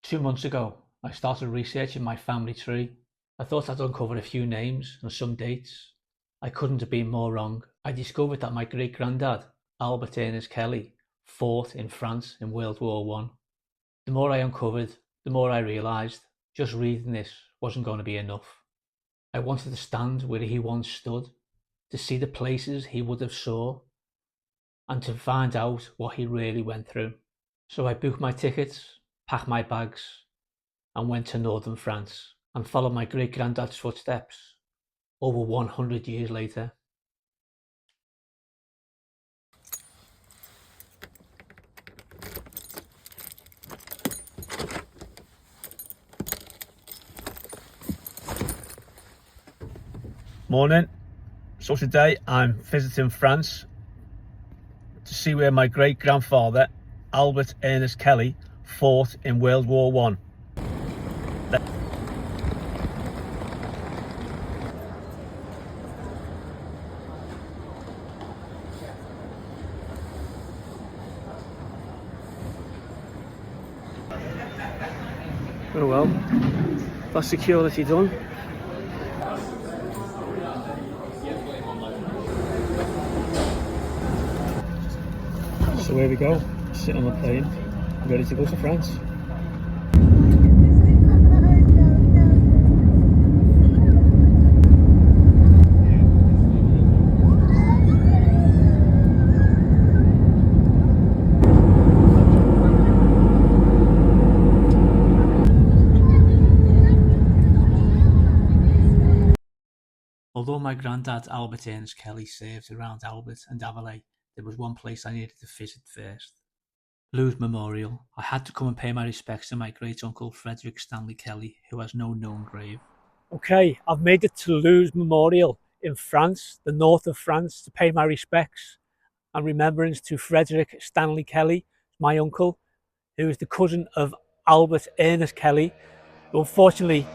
2 months ago, I started researching my family tree. I thought I'd uncovered a few names and some dates. I couldn't have been more wrong. I discovered that my great-granddad, Albert Ernest Kelly, fought in France in World War One. The more I uncovered, the more I realised just reading this wasn't going to be enough. I wanted to stand where he once stood, to see the places he would have saw, and to find out what he really went through. So I booked my tickets, packed my bags, and went to northern France and followed my great granddad's footsteps over 100 years later. Morning. So today I'm visiting France to see where my great grandfather, Albert Ernest Kelly, fought in World War One. Oh well, that's security done. So here we go, sit on the plane, ready to go to France. Although my granddad Albert Ernest Kelly served around Albert and Aveluy, there was one place I needed to visit first. Loos Memorial. I had to come and pay my respects to my great uncle Frederick Stanley Kelly, who has no known grave. Okay, I've made it to Loos Memorial in France, the north of France, to pay my respects and remembrance to Frederick Stanley Kelly, my uncle, who is the cousin of Albert Ernest Kelly. Unfortunately,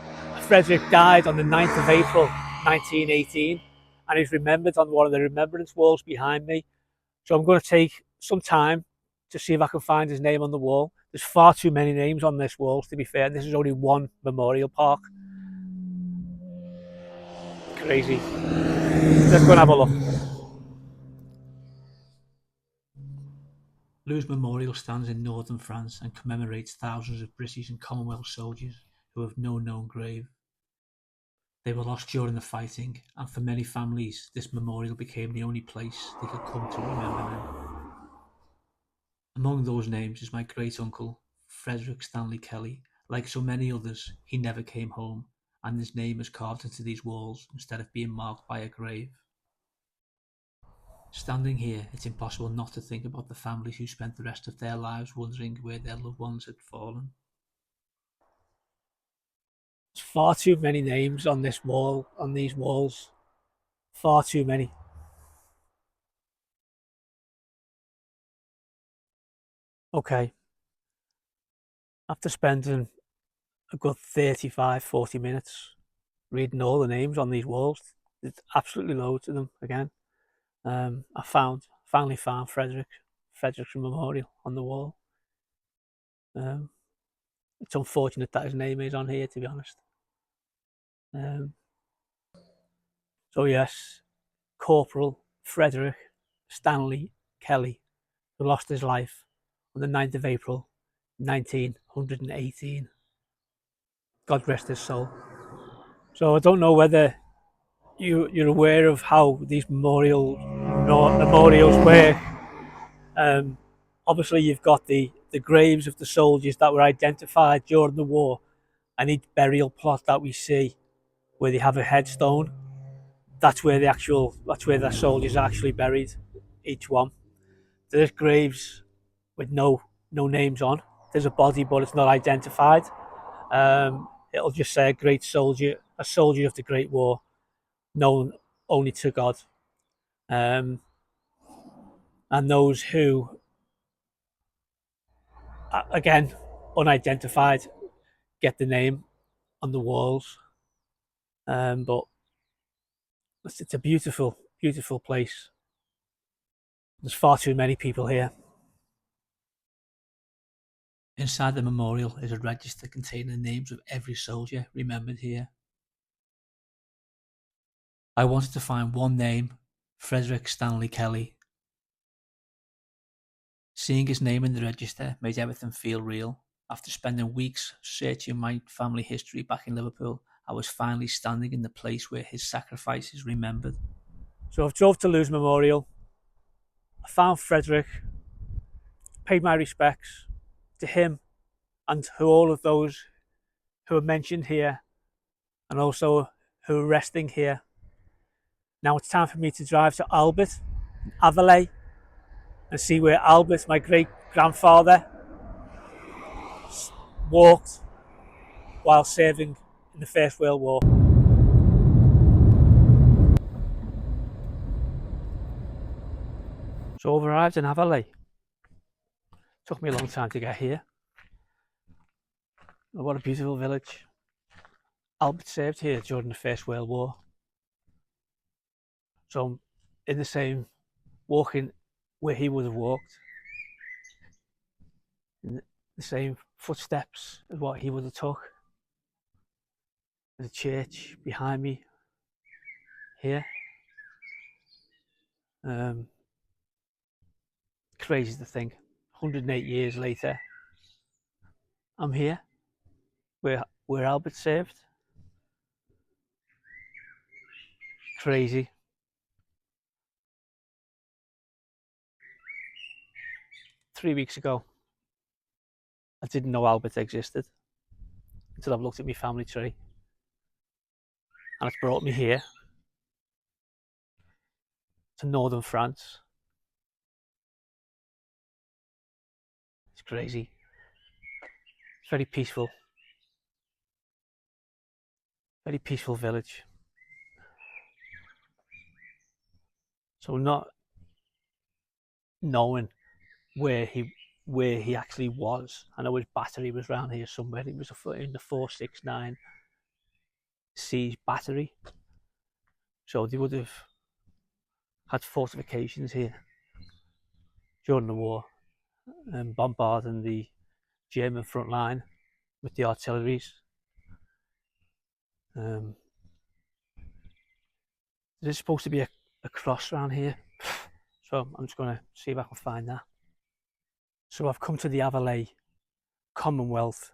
Frederick died on the 9th of April 1918 and is remembered on one of the remembrance walls behind me. So I'm going to take some time to see if I can find his name on the wall. There's far too many names on this wall, to be fair. This is only one memorial park. Crazy. Let's go and have a look. Loos Memorial stands in northern France and commemorates thousands of British and Commonwealth soldiers who have no known grave. They were lost during the fighting, and for many families, this memorial became the only place they could come to remember them. Among those names is my great uncle, Frederick Stanley Kelly. Like so many others, he never came home, and his name is carved into these walls instead of being marked by a grave. Standing here, it's impossible not to think about the families who spent the rest of their lives wondering where their loved ones had fallen. There's far too many names on this wall, on these walls. Far too many. Okay, after spending a good 35-40 minutes reading all the names on these walls, there's absolutely loads of them again. I finally found Frederick's memorial on the wall. Um, it's unfortunate that his name is on here, to be honest. Um, so yes, Corporal Frederick Stanley Kelly, who lost his life on the 9th of April 1918. God rest his soul. So I don't know whether you're aware of how these memorials work. Um, Obviously, you've got the graves of the soldiers that were identified during the war, and each burial plot that we see where they have a headstone, that's where the soldiers are actually buried, each one. There's graves with no names on. There's a body, but it's not identified. It'll just say a soldier of the Great War, known only to God. Um, and those who, again, unidentified, get the name on the walls. But it's a beautiful place. There's far too many people here. Inside the memorial is a register containing the names of every soldier remembered here. I wanted to find one name, Frederick Stanley Kelly. Seeing his name in the register made everything feel real. After spending weeks searching my family history back in Liverpool, I was finally standing in the place where his sacrifice is remembered. So I've drove to Loos Memorial. I found Frederick, paid my respects to him and to all of those who are mentioned here and also who are resting here. Now it's time for me to drive to Albert, Aveluy, and see where Albert, my great-grandfather, walked while serving in the First World War. So I've arrived in Aveluy. Took me a long time to get here. Oh, what a beautiful village. Albert served here during the First World War. So I'm in the same, walking where he would have walked, in the same footsteps as what he would have took. There's a church behind me here. Crazy to think, 108 years later, I'm here where Albert served. Crazy. Three weeks ago, I didn't know Albert existed until I've looked at my family tree, and it's brought me here to northern France. It's crazy. It's very peaceful village. So not knowing where he actually was, I know his battery was around here somewhere. He was in the 469 siege battery, so they would have had fortifications here during the war and bombarding the German front line with the artilleries. There's supposed to be a cross around here, so I'm just going to see if I can find that. So I've come to the Aveluy Commonwealth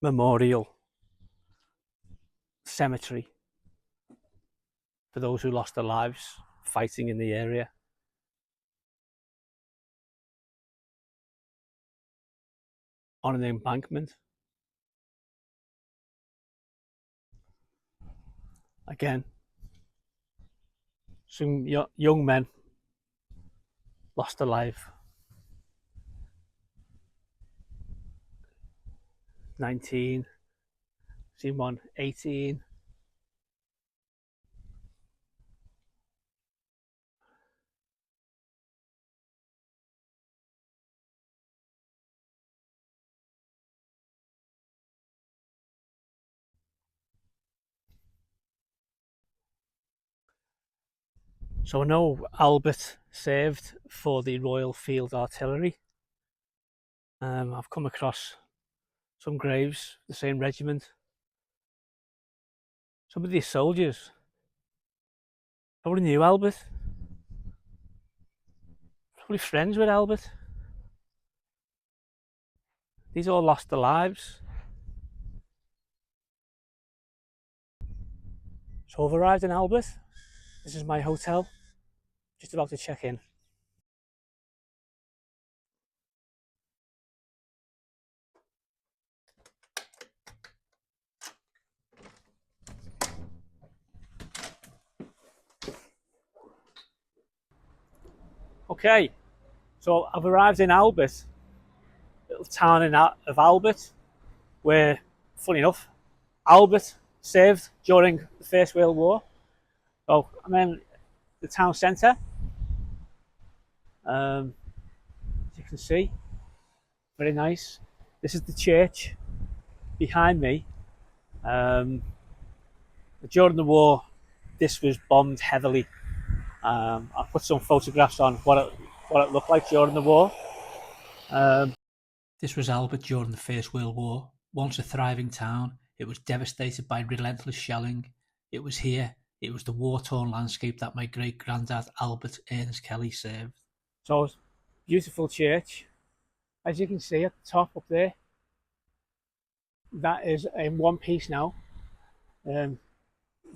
Memorial Cemetery for those who lost their lives fighting in the area. On an embankment. Again, some young men lost their life. 19, seen one 18. So I know Albert served for the Royal Field Artillery. I've come across some graves, the same regiment. Some of these soldiers probably knew Albert, probably friends with Albert. These all lost their lives. So I've arrived in Albert. This is my hotel. Just about to check in. Okay, so I've arrived in Albert, little town of Albert, where, funny enough, Albert served during the First World War. So I'm in the town centre. As you can see, very nice. This is the church behind me. During the war, this was bombed heavily. I put some photographs on what it looked like during the war. This was Albert during the First World War. Once a thriving town, it was devastated by relentless shelling. It was here, it was the war-torn landscape that my great-granddad Albert Ernest Kelly served. So, beautiful church. As you can see at the top up there, that is in one piece now. Um,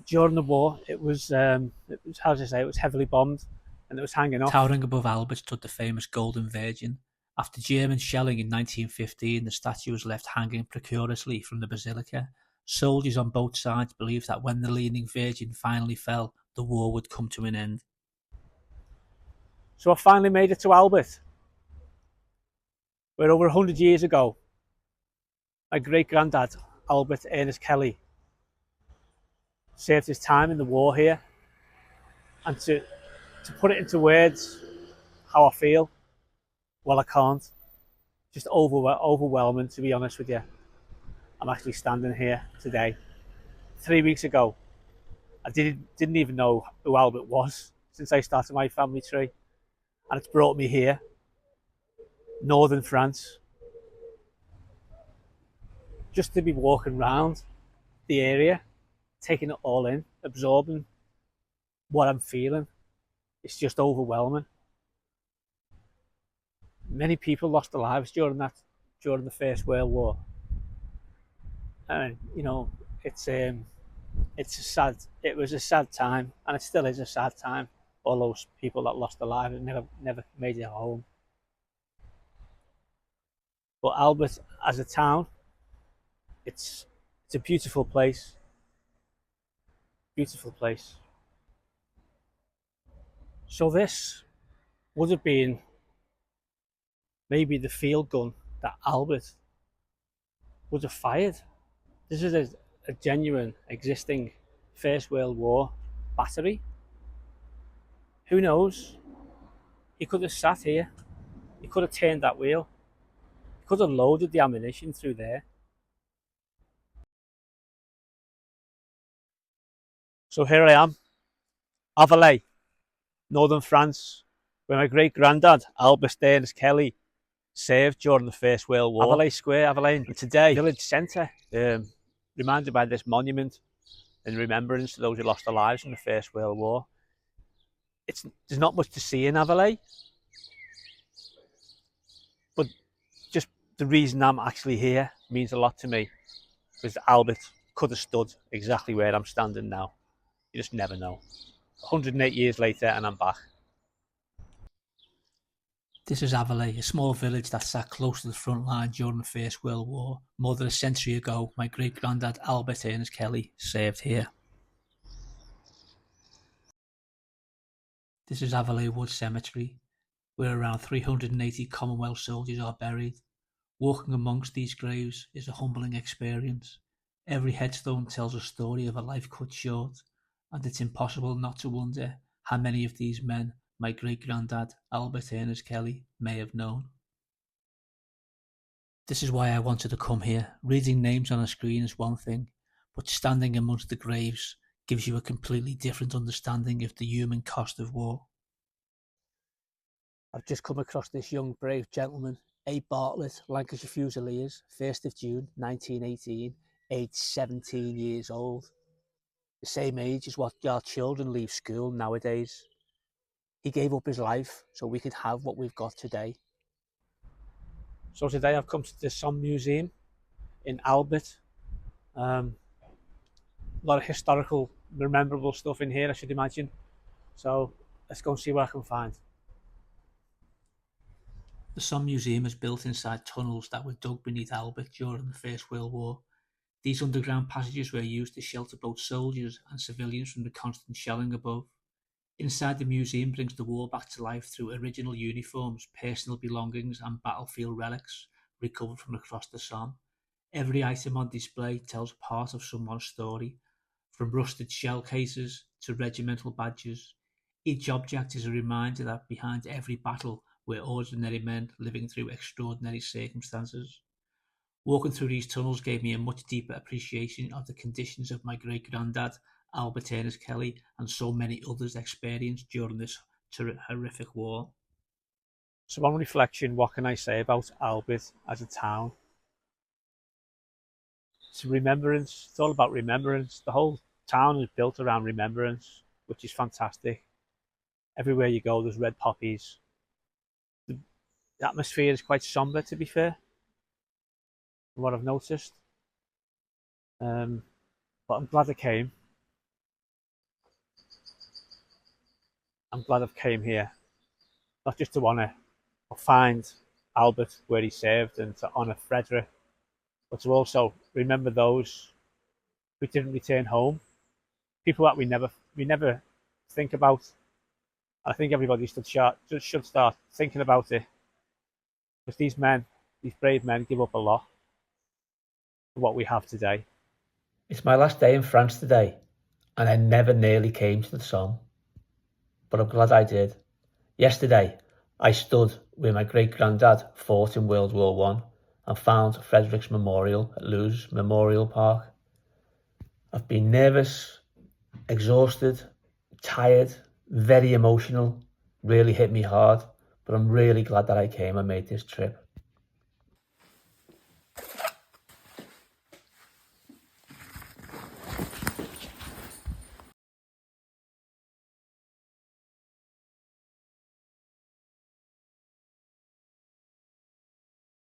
During the war, it was how to say, it was heavily bombed and it was hanging off. Towering above Albert stood the famous Golden Virgin. After German shelling in 1915, the statue was left hanging precariously from the basilica. Soldiers on both sides believed that when the Leaning Virgin finally fell, the war would come to an end. So I finally made it to Albert, where over 100 years ago, my great granddad, Albert Ernest Kelly, served his time in the war here. And to put it into words, how I feel, well, I can't. Just overwhelming, to be honest with you. I'm actually standing here today. 3 weeks ago, I didn't even know who Albert was since I started my family tree. And it's brought me here, northern France, just to be walking around the area, taking it all in, absorbing what I'm feeling. It's just overwhelming. Many people lost their lives during the First World War, and it's it was a sad time, and it still is a sad time. All those people that lost their lives and never made it home. But Albert, as a town, it's it's a beautiful place. Beautiful place. So this would have been maybe the field gun that Albert would have fired. This is a genuine existing First World War battery. Who knows? He could have sat here. He could have turned that wheel. He could have loaded the ammunition through there. So here I am, Aveluy, northern France, where my great granddad, Albert Ernest Kelly, served during the First World War. Aveluy Square, Aveluy, and today, village centre, reminded by this monument in remembrance to those who lost their lives in the First World War. There's not much to see in Aveluy, but just the reason I'm actually here means a lot to me, because Albert could have stood exactly where I'm standing now. You just never know. 108 years later and I'm back. This is Aveluy, a small village that sat close to the front line during the First World War. More than a century ago, my great-granddad Albert Ernest Kelly served here. This is Aveluy Wood Cemetery, where around 380 Commonwealth soldiers are buried. Walking amongst these graves is a humbling experience. Every headstone tells a story of a life cut short, and it's impossible not to wonder how many of these men my great-granddad Albert Ernest Kelly may have known. This is why I wanted to come here. Reading names on a screen is one thing, but standing amongst the graves gives you a completely different understanding of the human cost of war. I've just come across this young brave gentleman, A. Bartlett, Lancashire Fusiliers, 1st of June 1918, aged 17 years old. The same age as what our children leave school nowadays. He gave up his life so we could have what we've got today. So today I've come to the Somme Museum in Albert. A lot of historical, memorable stuff in here, I should imagine. So let's go and see what I can find. The Somme Museum is built inside tunnels that were dug beneath Albert during the First World War. These underground passages were used to shelter both soldiers and civilians from the constant shelling above. Inside, the museum brings the war back to life through original uniforms, personal belongings, and battlefield relics recovered from across the Somme. Every item on display tells part of someone's story, from rusted shell cases to regimental badges. Each object is a reminder that behind every battle were ordinary men living through extraordinary circumstances. Walking through these tunnels gave me a much deeper appreciation of the conditions of my great-granddad, Albert Ernest Kelly, and so many others experienced during this horrific war. So on reflection, what can I say about Albert as a town? It's remembrance. It's all about remembrance. The whole town is built around remembrance, which is fantastic. Everywhere you go, there's red poppies. The atmosphere is quite somber, to be fair, from what I've noticed. But I'm glad I came. I'm glad I've came here, not just to honour or find Albert where he served and to honour Frederick, but to also remember those who didn't return home, people that we never think about. I think everybody should start thinking about it, because these brave men, give up a lot for what we have today. It's my last day in France today, and I never nearly came to the Somme, but I'm glad I did. Yesterday, I stood where my great-granddad fought in World War One and found Frederick's Memorial at Loos Memorial Park. I've been nervous, exhausted, tired, very emotional, really hit me hard, but I'm really glad that I came and made this trip.